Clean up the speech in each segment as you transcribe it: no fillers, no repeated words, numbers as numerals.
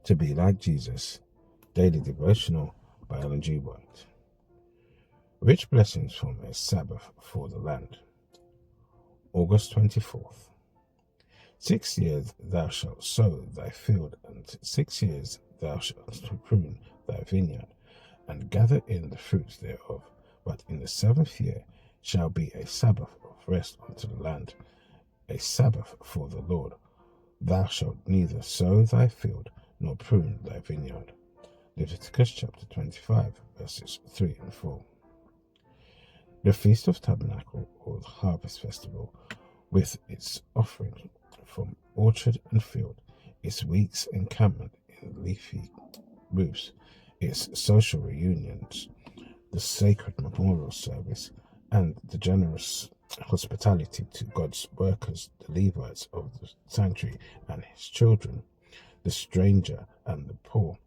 To be like Jesus, Daily Devotional by Ellen G. White. Rich blessings from a Sabbath for the land. August 24th. 6 years thou shalt sow thy field, and 6 years thou shalt prune thy vineyard, and gather in the fruits thereof. But in the 7th year shall be a Sabbath of rest unto the land, a Sabbath for the Lord. Thou shalt neither sow thy field nor prune thy vineyard. Leviticus chapter 25, verses 3 and 4. The Feast of Tabernacles, or the Harvest Festival, with its offering from orchard and field, its week's encampment in leafy roofs, its social reunions, the sacred memorial service, and the generous hospitality to God's workers, the Levites of the sanctuary and his children, the stranger and the poor,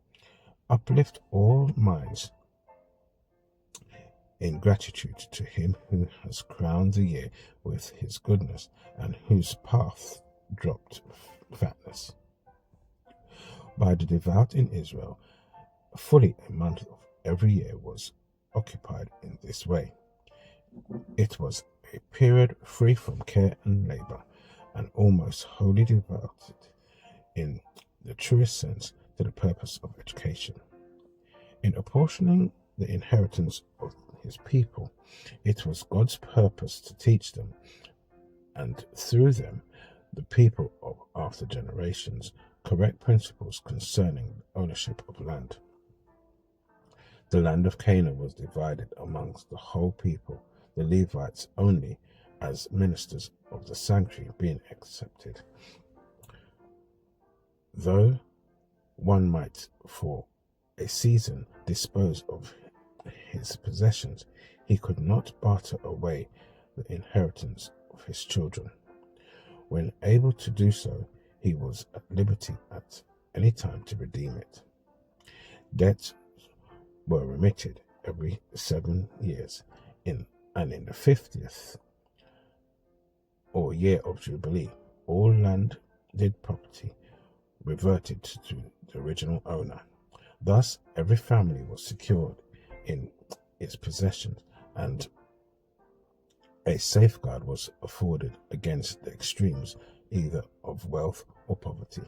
uplift all minds in gratitude to him who has crowned the year with his goodness and whose path dropped fatness. By the devout in Israel, fully a month of every year was occupied in this way. It was a period free from care and labor, and almost wholly devoted in the truest sense to the purpose of education. In apportioning the inheritance of his people, it was God's purpose to teach them, and through them, the people of after generations, correct principles concerning ownership of land. The land of Canaan was divided amongst the whole people, the Levites only as ministers of the sanctuary being accepted. Though one might for a season dispose of his possessions, he could not barter away the inheritance of his children. When able to do so, he was at liberty at any time to redeem it. Debts were remitted every 7 years, and in the 50th or year of Jubilee, all landed property reverted to the original owner. Thus, every family was secured in its possessions, and a safeguard was afforded against the extremes either of wealth or poverty.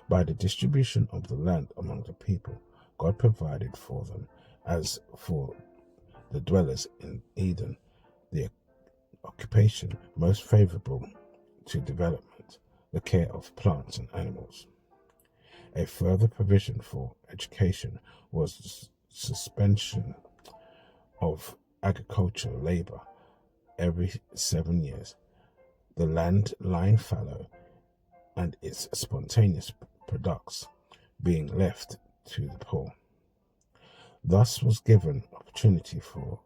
By the distribution of the land among the people, God provided for them, as for the dwellers in Eden, the occupation most favorable to development, the care of plants and animals. A further provision for education was the suspension of agricultural labor every 7 years, the land lying fallow and its spontaneous products being left to the poor. Thus was given opportunity for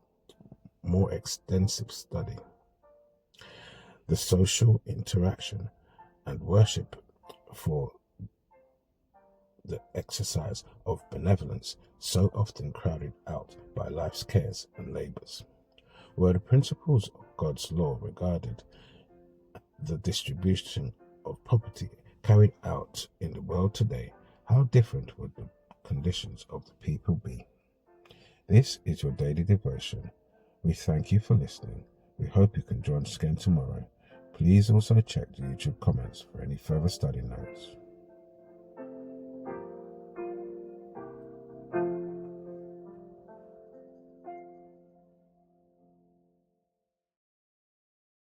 more extensive study. The social interaction and worship for the exercise of benevolence, so often crowded out by life's cares and labors. Were the principles of God's law regarded the distribution of property carried out in the world today, how different would the conditions of the people be? This is your daily devotion. We thank you for listening. We hope you can join us again tomorrow. Please also check the YouTube comments for any further study notes.